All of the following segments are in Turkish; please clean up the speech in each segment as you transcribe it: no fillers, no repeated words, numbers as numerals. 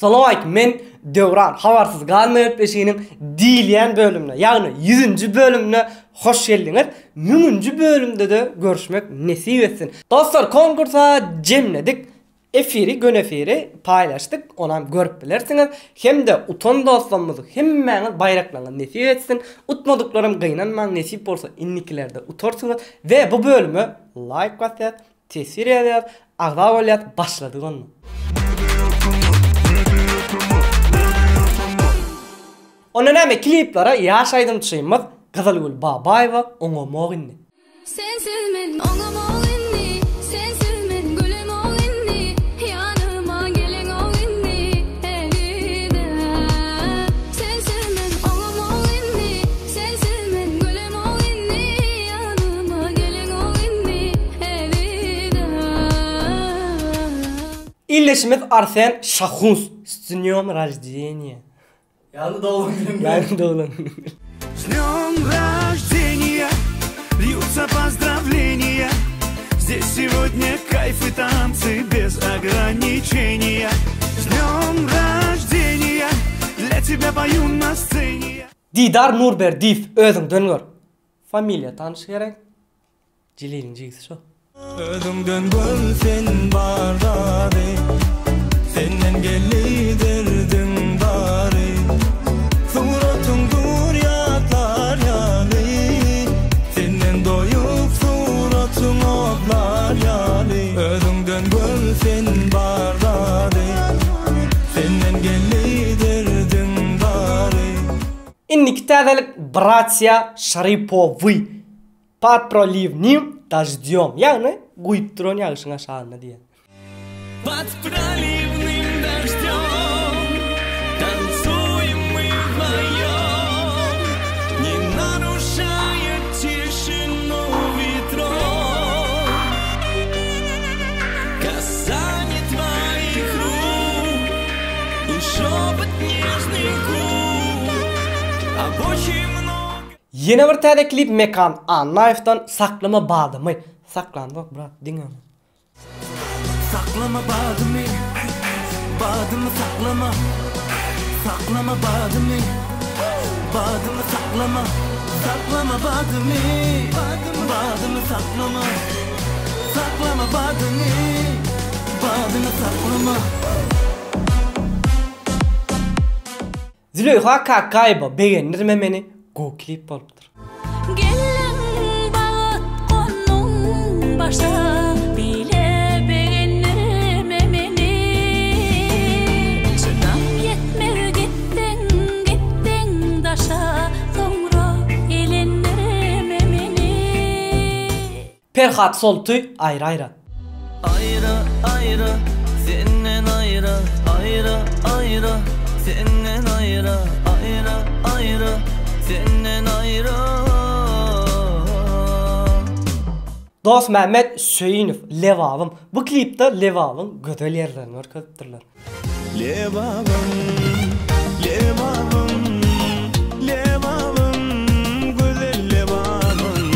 Salam men Devran Havarsız Galmayıp Beşiğinin diýilýän bölümüne, ýagny 100-nji bölümüne hoş geldiňiz. 1000-nji bölümde de görüşmek nesip etsin. Dostlar, konkursa jemledik. Efiri, gün efiri paylaştık. Onam görüp bilersiniz. Hem de utan dostlarımızı hemmeňiz bayraklaryny nesip etsin. Utmadıklarım gynanmaň, nesip bolsa innikilerde utarsyňız ve bu bölümü like basat, tesir edýär, agza bolýar, başladyk onu. Onun näme kliplara ýaşaýdym çyýmyz Gyzylgül Babaýewa oňamak inni. Sensiz men oňamak inni, sensiz men gülüm ol inni, ýanyma geleň ol inni, elide. Sensiz men oňamak inni, sensiz men gülüm ol inni, ýanyma geleň ol inni, elide. İlleşimiz Arsen Şahus, с днём рождения. Yani doğum günüm. Yani doğum С днём рождения, льются поздравления. Здесь сегодня кайф и танцы без ограничения. С днём рождения, для тебя пою на сцене. Didar Nurberdiýew özüňden gör. Familiýa tanış gerek. Jililiň jigisi şo. Özüňden gör sen barady, senden gelýärdiň bary. Suratyň durýatlar ýaly, senden doýup suratyň otlar ýaly. Özüňden gör sen barady, senden gelýärdiň bary. Inniki täzelik Bratsya Sharipowy. Patrolivnim daždjom. Ýagny guýup duran ýagyşyň aşagyna diýen. Под проливным дождем танцуем мы вдвоем, не нарушая тишину ветров. Касание твоих рук и шепот нежных губ об очень много. Yeni bir täze klip Mekan Annaýew'dan Saklama Badymy. Saklandyk brat, diňe. Saklama badımı, badımı saklama. Saklama badımı, badımı saklama. Saklama badımı, badımı saklama. Saklama badımı, badımı saklama. Züleyha Kakayba beğenirme meni. Go klip bolupdyr. Gelen bağıt konun başa bile beğenirme meni. Çınam yetmer gittin daşa sonra elenirme meni. Perhat Soltuy aýra aýra. Ayrı ayrı, senden ayrı. Ayrı ayrı, senden ayrı. Ayrı ayrı, senden ayrı. Dost Mehmet Söyünüv, Levavım. Bu klipde Levavın gödel yerlerini örköpdürler. Levavım, levavım, levavım, güzel levavım.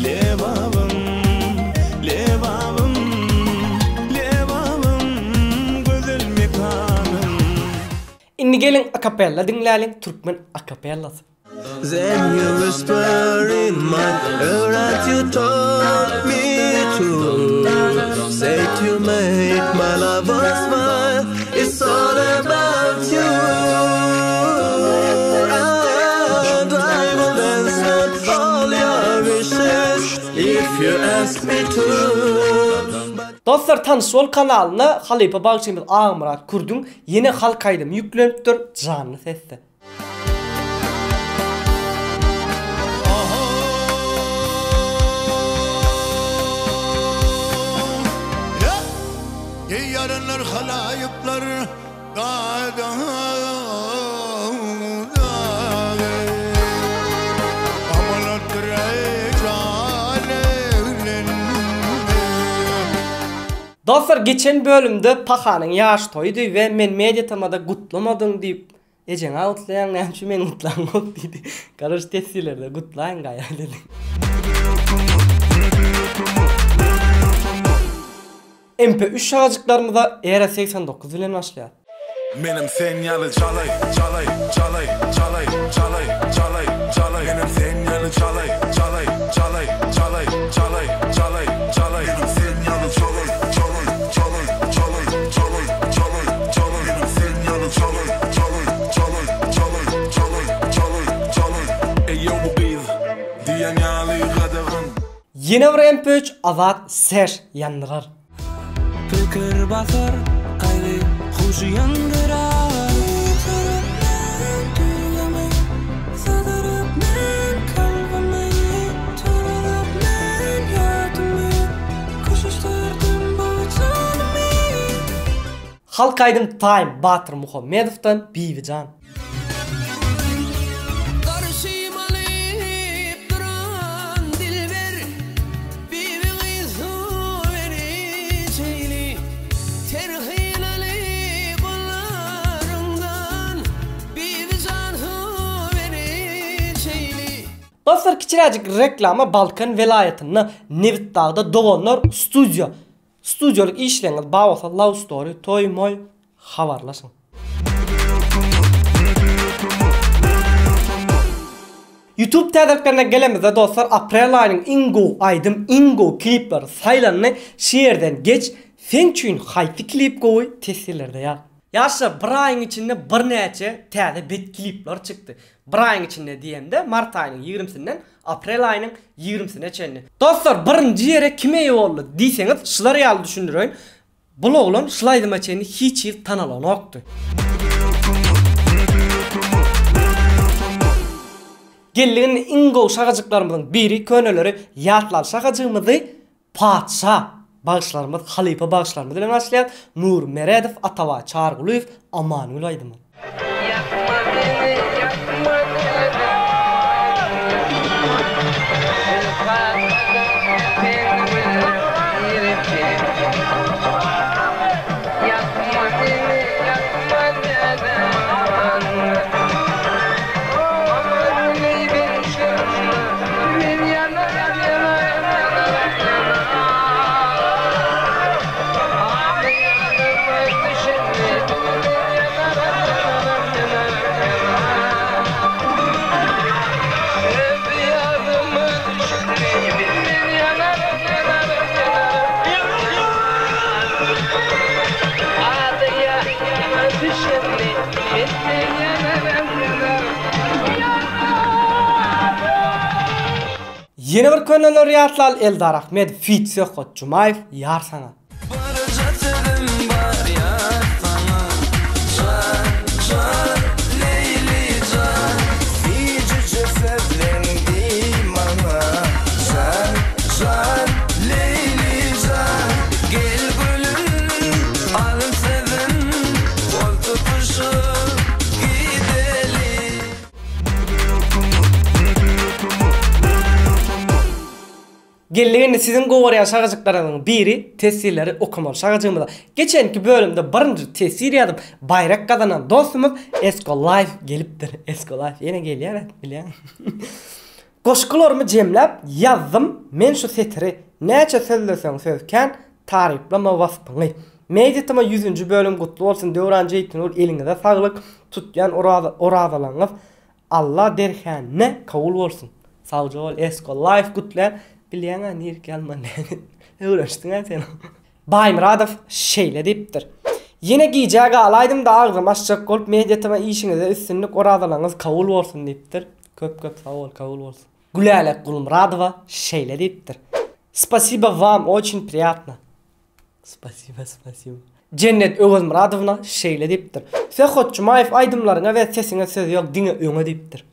Levavım, levavım, levavım, güzel mekanım. Inni gelin akapella dinläliň Türkmen akapellası. Then you whisper in my ear that you taught me to say to make my lover smile. It's all about you, and I will dance out all your wishes if you ask me to. Dostlar, Tanışol kanalyna Halypa Bagçymyz Agmurat Kurdun yeni halk aýdymy ýüklenipdir, canly sesde. Yarınlar halayıplar Dostlar, geçen bölümde Pahanyň ýaş toýdy we men mediatamada gutlamadym diýip ejeň awtlaýan näçe men gutlanmak diýdi. Garaş tesirlerde gutlaýan gaýa dedi. MP3 şarjyklarymyza ERA 89 bilen başlaýar. Menem sen yalı çalay, çalay, çalay, çalay, çalay, çalay, çalay. Menem sen yalı çalay, çalay, çalay, çalay, çalay, çalay, çalay. Menem sen yalı çalay, çalay, çalay, çalay, çalay, çalay, çalay. Menem sen yalı çalay, çalay, çalay, çalay, çalay, çalay, çalay. Ey yo bu kız, diyen yalı kadın. Yine bir MP3 azat ser yandırar. Fikir basar, kaydı, huşu yandırar. Halkaydım Time Batır Muhammedov'dan Bibican. Karşıma alıp duran dilber, bibi su vereceğini, terhilali kollarından, bibi canı vereceğini. Dostlar kiçiracık reklama Balkan velayetini Nevit Dağda doğanlar Studyoluk işleriniz bağlasa Love Story toy moy havarlasın. YouTube tədqiqatlarına gelemizde dostlar aprel ayının Ingo klipleri sayılarını şiirden geç Fengçün hayfi klip koy tesirlerde ya. Yaşa bir ayın içinde bir neçe täze bet klipler çıktı. Bir ayın içinde diyemde Mart ayının 20'sinden aprel ayının 20'sine çenli. Dostlar birinci yere kime iyi oldu diyseniz şuları yalı düşündürün. Bu oğlan şulaydıma çenli hiç yıl tanalan oktu. Gelin Ingo şakacıklarımızın biri könülleri yatlar şakacığımızı Patsa bağışlarımız, halife bağışlarımız ile başlayan Nur Meredov, Atava Çarguluyev, Amanül Aydımın. Yeni bir könüller yatlal Eldar Ahmed Fit Söhkot Cumayev yar sana. Geldiğinde sizin govaryan şakacıklarının biri tesirleri okumalı şakacığımda. Geçenki bölümde birinci tesir yadım bayrak kazanan dostumuz Esko Life geliptir. Esko Life yine geliyor evet biliyor. Koşkularımı cemlep yazdım. Men şu setiri neçe sözlersen sözken tariflama vasfını. Medyatıma 100. bölüm kutlu olsun. Devrancı Eytinur elinize sağlık. Tutyan oradalanız. Allah derkenine kavul olsun. Sağcı ol Esko Life kutlayan. Biliyana nir gelman öğrençtin ha sen. Bay Muradov şeyle deyiptir. Yine giyeceği alaydım da ağzım açacak olup medyatıma işinize üstünlük oradalanız kavul olsun deyiptir. Köp sağ ol kavul olsun. Gülelek Gul Muradova şeyle deyiptir. Spasiba вам очень приятно. Spasiba. Cennet Ögöz Muradovna şeyle deyiptir. Söhkot Cumayev aydımlarına ve sesine söz yok dine öňe deyiptir.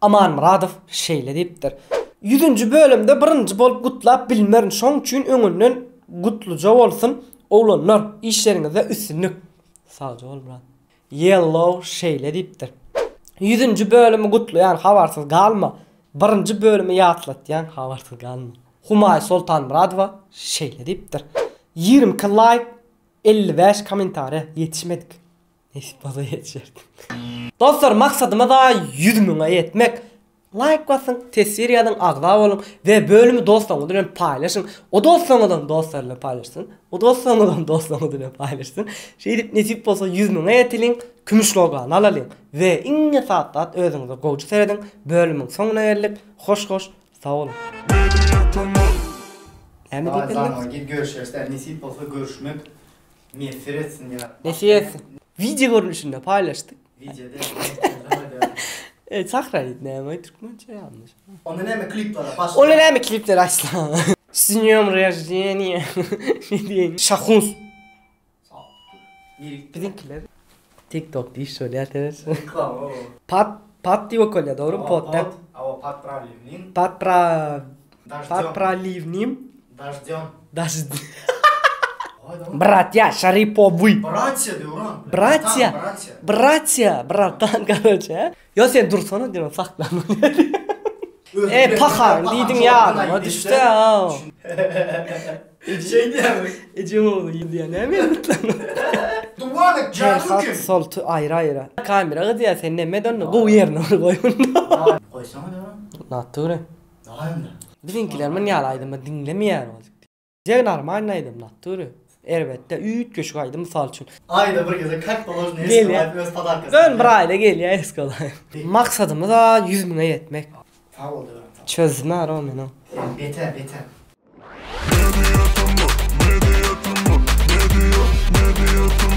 Aman Muradov şeyle deyiptir. 100. bölümde birinci bolup gutlap bilmerin şoň üçin öňünden gutluca bolsun. Oğlanlar işlerinize üstünlük. Sağcı ol Murat. Yellow şeyle deyiptir. 100. bölümü gutlayan havarsız galma. 1. bölümü yatlatyan havarsız galma. Humay Sultan Muradova şeyle deyiptir. 20 like 55 komentare yetişmedik. Neyse fazla yetişerdik. Dostlar maksadıma da 100 000'a yetmek. like basın, tesir yazın, agza olun ve bölümü dostlarınızla paylaşın. O dostlarınızla dostlarla paylaşsın. O dostlarınızla dostlarınızla paylaşsın. Şey dip nesip olsa 100.000'e yetilin, gümüş loganı alalım ve inne saatlat özünüze goğucu seyredin. Bölümün sonuna geldik. Hoş sağ olun. Äme Daha deyip zaman git görüşürüz. Nesip olsa görüşmek müessir etsin ya. Nesi etsin? Video görünüşünde paylaştık. Videoda. Sahraydı ne Türkmençe yanlış. Onun hemen kliplere başla. Onun ne klipler açsam. Sinyom rejiyeni. Ne diyeyim? Şahuns. Bizimkiler. TikTok değil şöyle arkadaşlar. Reklam o. Pat diyor kolya doğru mu? Pot. Ama Pat Pravlivnin. Pat Pravlivnim. Дождём. Даже. Братья Шариповы. Братья diyorum. Братья. Братья. Bratан короче. Ya sen dursana diyorum saklanma. Paha dedin ya adama düştü ya. Şey diyemem. Ecem iyi diye ne mi mutlu? Duvarlık Hat canlı sol ayrı. Kamera diye sen ne medon bu yerine koyun. Koysana diyorum. Nature. Daha hem de. Bizimkiler men yalaydı mı dinlemeyen olacak. Diye normalnaydım nature. Elbette 3 köşk aydı misal için. Ayda bir kez kalk dolar ne Gel ya. istiyor? Öz padarkası. Dön burayla gel ya eskalay. Maksadımız da 100.000'e yetmek. Sağ ol diyorum. Çözme ara onu. Beter. Media,